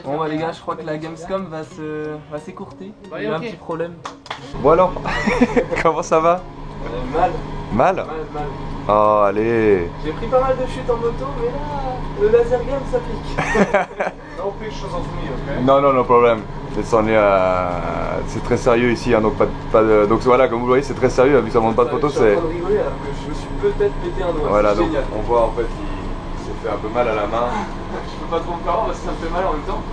Bon bah les gars, je crois que la Gamescom va s'écourter. Il y a un petit problème. Bon alors, comment ça va? Mal. Mal? Mal. Oh allez. J'ai pris pas mal de chutes en moto, mais là, le laser game ça pique. No pictures of me, ok? Non, no problème. C'est très sérieux ici, hein, donc pas de... Donc voilà, comme vous le voyez, c'est très sérieux, vu que ça monte pas de photos, c'est... Je suis en train de rigoler alors que je me suis peut-être pété un doigt. Voilà, donc génial. on voit en fait qu'il s'est fait un peu mal à la main. Je peux pas trop me faire parce que ça me fait mal en même temps.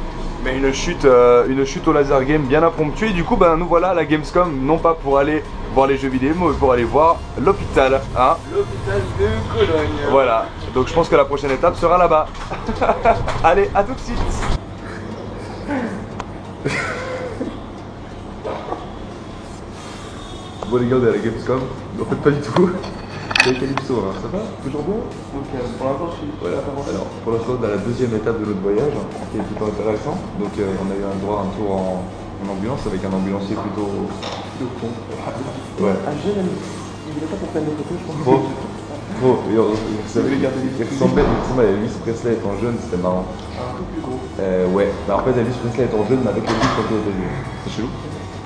Mais une chute au laser game bien impromptue. Et du coup, ben, nous voilà à la Gamescom, non pas pour aller voir les jeux vidéo, mais pour aller voir l'hôpital. Hein, l'hôpital de Cologne. voilà, donc je pense que la prochaine étape sera là-bas. Allez, à tout de suite. Bon les gars, on est à la Gamescom. En fait, pas du tout. C'est Calypso, hein. Ça va? Toujours bon? Donc pour l'instant, je suis. Voilà. Alors, pour l'instant, on est à la deuxième étape de notre voyage, hein, qui est plutôt intéressant. Donc, on a eu un droit à un tour en ambulance avec un ambulancier plutôt con. Ouais. Un jeune ami. Il voulait pas qu'on prenne des photos, je pense. Trop. Et vous savez, il ressemblait à Elvis Presley étant jeune, c'était marrant. Un peu plus gros. Ouais. Bah, en fait, Elvis Presley étant jeune, mais avec Elvis Presley au début. C'est chelou.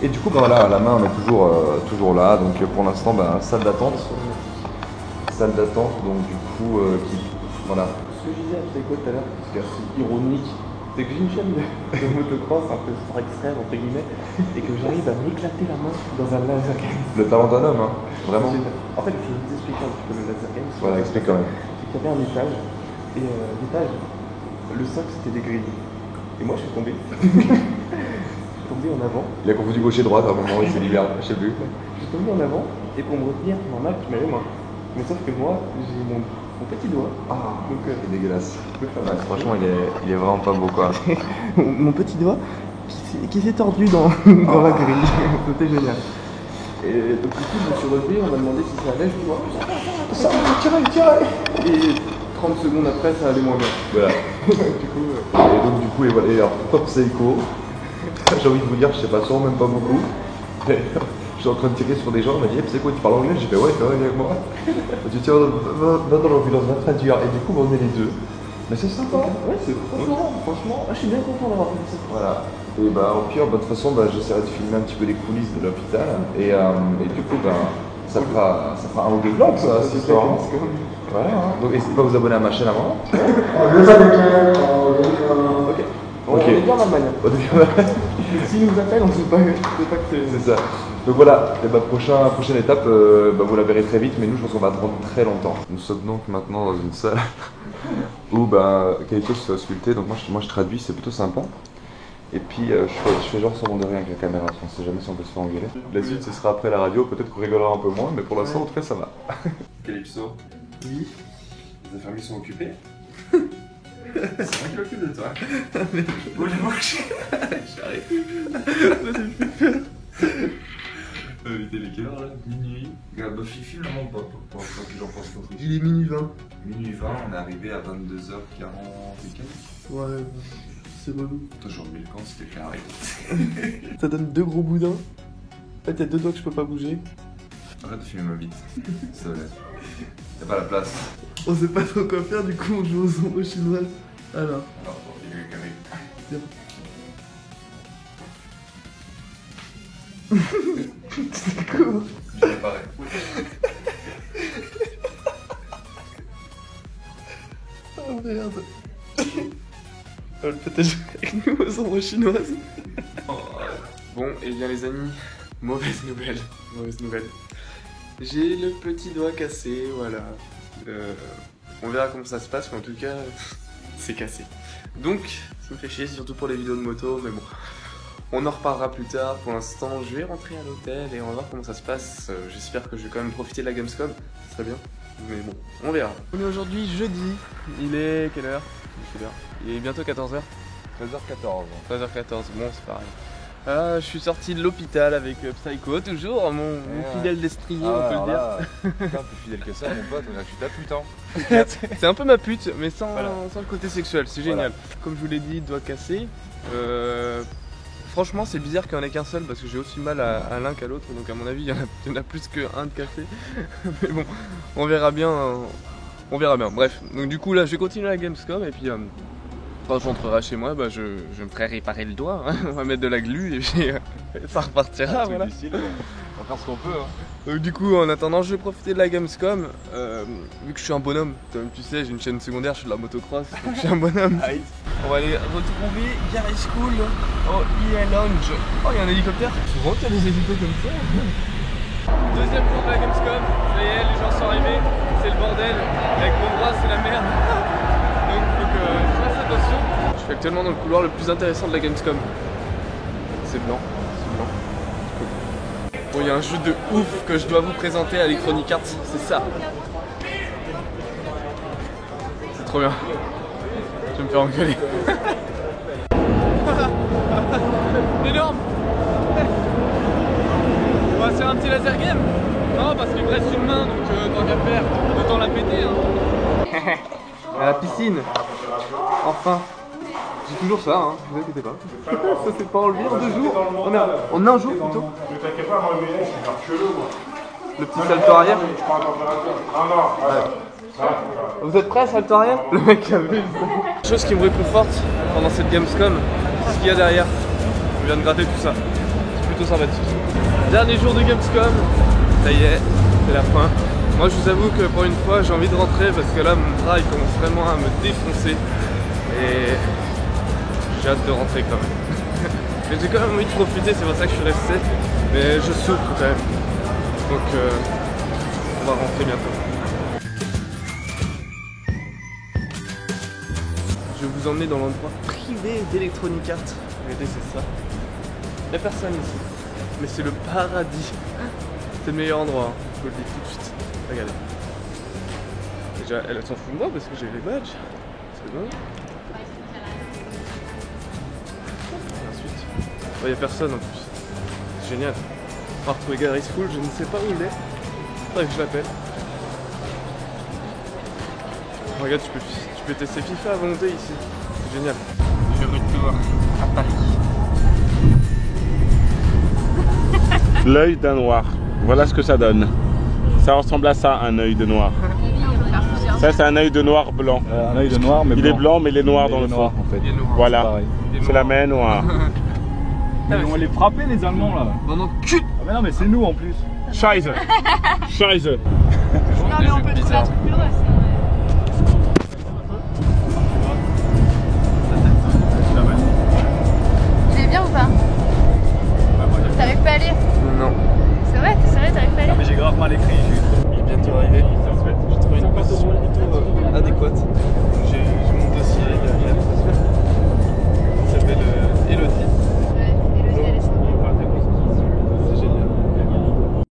Et du coup, bah, voilà, à la main, on est toujours là. Donc, pour l'instant, bah, salle d'attente. Donc, du coup, voilà. Ce que je disais à Psycho tout à l'heure, parce que c'est ironique, c'est que j'ai une chaîne de motocross un peu sport extrême, entre guillemets, et que j'arrive à m'éclater la main dans un laser game. Le talent d'un homme, hein. Vraiment. En fait, je vais vous expliquer un petit peu le laser game. Voilà, explique quand même. C'est qu'il y avait un étage, et l'étage, le sol c'était des grilles. Et moi je suis tombé. Je suis tombé en avant. Il a confondu gauche et droite à un moment, il s'est libéré, je sais plus. Je suis tombé en avant, et pour me retenir, normal, je mets les mains. Mais sauf que moi, j'ai mon petit doigt. Ah, Donc, c'est dégueulasse. Ouais, franchement, il est vraiment pas beau, quoi. mon petit doigt qui s'est tordu dans la grille. C'était génial. Et donc, du coup, je me suis relevé, on m'a demandé si ça allait. Je dis, ça va, tirez. Et 30 secondes après, ça allait moins bien. Voilà. Du coup, Et donc, du coup, et voilà. Et alors, Top Seiko, j'ai envie de vous dire, je sais pas sûrement même pas beaucoup. Je suis en train de tirer sur des gens, on m'a dit, c'est quoi, tu parles anglais? J'ai fait, ouais, viens avec moi. Je dis, tiens, va dans l'ambulance, va traduire. Et du coup, on est les deux. Mais c'est sympa. ouais, c'est franchement, je suis bien content d'avoir fait ça. Voilà. Et bah, au pire, bah, de toute façon, bah, j'essaierai de filmer un petit peu les coulisses de l'hôpital. Et du coup, bah, ça fera un ou deux vlogs, ça, cette histoire. Voilà. Hein. Donc, n'hésitez pas à vous abonner à ma chaîne avant. Ok. On est bien en Allemagne. S'ils nous appellent, on ne sait pas que c'est ça. Donc voilà, et bah, prochaine étape, bah, vous la verrez très vite, mais nous je pense qu'on va attendre très longtemps. Nous sommes donc maintenant dans une salle où bah, Calypso se fait sculpter, donc moi je traduis, c'est plutôt sympa. Et puis je fais genre semblant de rien avec la caméra, on sait jamais si on peut se faire engueuler. La suite ce sera après la radio, peut-être qu'on rigolera un peu moins, mais pour l'instant en tout cas ça va. Calypso. Oui. Les infirmiers sont occupés. C'est moi qui m'occupe de toi. Bon, je suis arrêté. Il est quelle heure là? Minuit. Regarde, Buffy filme vraiment pas pour que j'en pense pas. Il est minuit 20. Minuit 20, on est arrivé à 22h40 et quelques. Ouais, c'est relou. Toi, j'en remets le camp, c'était carré. Ça donne deux gros boudins. En fait, il y a deux doigts que je peux pas bouger. Arrête de filmer ma bite, s'il te plaît. Y'a pas la place. On sait pas trop quoi faire, du coup on joue aux ombres chinoises. Alors. Alors, bon, il est carré. C'est cool. Je l'ai pareil. Oh merde. Peut-être jouer avec nous aux ombres chinoises. Bon, et bien les amis, mauvaise nouvelle. J'ai le petit doigt cassé, voilà. On verra comment ça se passe, mais en tout cas, c'est cassé. Donc, ça me fait chier, surtout pour les vidéos de moto, mais bon. On en reparlera plus tard. Pour l'instant, je vais rentrer à l'hôtel et on va voir comment ça se passe. J'espère que je vais quand même profiter de la Gamescom. Ce serait bien. Mais bon, on verra. On est aujourd'hui jeudi. Il est quelle heure? Il est bientôt 14h. 13h14. 13h14, bon c'est pareil. Je suis sorti de l'hôpital avec Psycho, toujours mon fidèle destrier, on peut le dire. Putain, plus fidèle que ça, mon pote, je suis ta pute, hein. C'est un peu ma pute, mais sans le côté sexuel, c'est génial. Comme je vous l'ai dit, doigt cassé. Franchement, c'est bizarre qu'il n'y en ait qu'un seul parce que j'ai aussi mal à l'un qu'à l'autre, donc à mon avis, il y en a plus qu'un de cassé. Mais bon, on verra bien. Bref, donc du coup, là, je vais continuer la Gamescom et puis Quand je rentrerai chez moi, bah, je me ferai réparer le doigt, hein. On va mettre de la glu et puis ça repartira. Voilà. On va faire ce qu'on peut. Hein. Donc du coup, en attendant, je vais profiter de la Gamescom. Vu que je suis un bonhomme, comme tu sais, j'ai une chaîne secondaire, je fais de la motocross, donc je suis un bonhomme. On va aller retrouver Gary School au EA Lounge. Oh, il y a un hélicoptère. Souvent, il y a des hélicos comme ça. Deuxième jour de la Gamescom, ça y est, les gens sont arrivés, c'est le bordel. Avec mon bras, c'est la merde. Donc il faut que je fasse attention. Je suis actuellement dans le couloir le plus intéressant de la Gamescom. C'est blanc, c'est blanc. Bon, il y a un jeu de ouf que je dois vous présenter à Electronic Arts, c'est ça. C'est trop bien. Je vais me faire engueuler. Énorme. On va se faire un petit laser game. Non, parce qu'il me reste une main, donc tant qu'à faire, autant la péter. Hein. À la piscine. Enfin. J'ai toujours ça, hein, vous inquiétez pas. Ça s'est pas enlevé en 2 jours. En un jour plutôt. Ne t'inquiète pas, moi, c'est genre chelou, moi. Le petit salto arrière. Non. Vous êtes prêts à salto arrière? Le mec a vu. Chose qui me réconforte pendant cette Gamescom, c'est ce qu'il y a derrière. Je viens de gratter tout ça. C'est plutôt sympathique. Dernier jour de Gamescom. Ça y est, c'est la fin. Moi je vous avoue que pour une fois j'ai envie de rentrer parce que là mon bras il commence vraiment à me défoncer. Et j'ai hâte de rentrer quand même. Mais j'ai quand même envie de profiter, c'est pour ça que je suis resté. Mais je souffre quand même. Donc on va rentrer bientôt. Je vais vous emmener dans l'endroit privé d'Electronic Arts. Regardez, c'est ça. Il n'y a personne ici. Mais c'est le paradis. C'est le meilleur endroit, hein. Je vous le dis tout de suite. Regardez. Déjà, elle s'en fout de moi parce que j'ai les badges. C'est bon. Ensuite, il n'y a personne en plus. C'est génial. On va retrouver Gary School, je ne sais pas où il est. Faudrait que je l'appelle. Regarde, tu peux tester FIFA à volonté ici. C'est génial. Je retourne à Paris. L'œil d'un noir. Voilà ce que ça donne. Ça ressemble à ça, un œil de noir. Ça, c'est un œil de noir blanc. Un œil de noir, mais il est blanc, mais il est noir dans le fond. En fait. Voilà. C'est la main noire. Mais on va les frapper, les Allemands là. Pendant que. Ah, mais non, mais c'est nous en plus. Scheiße. Scheiße. Non mais on peut trouver un truc plus drôle.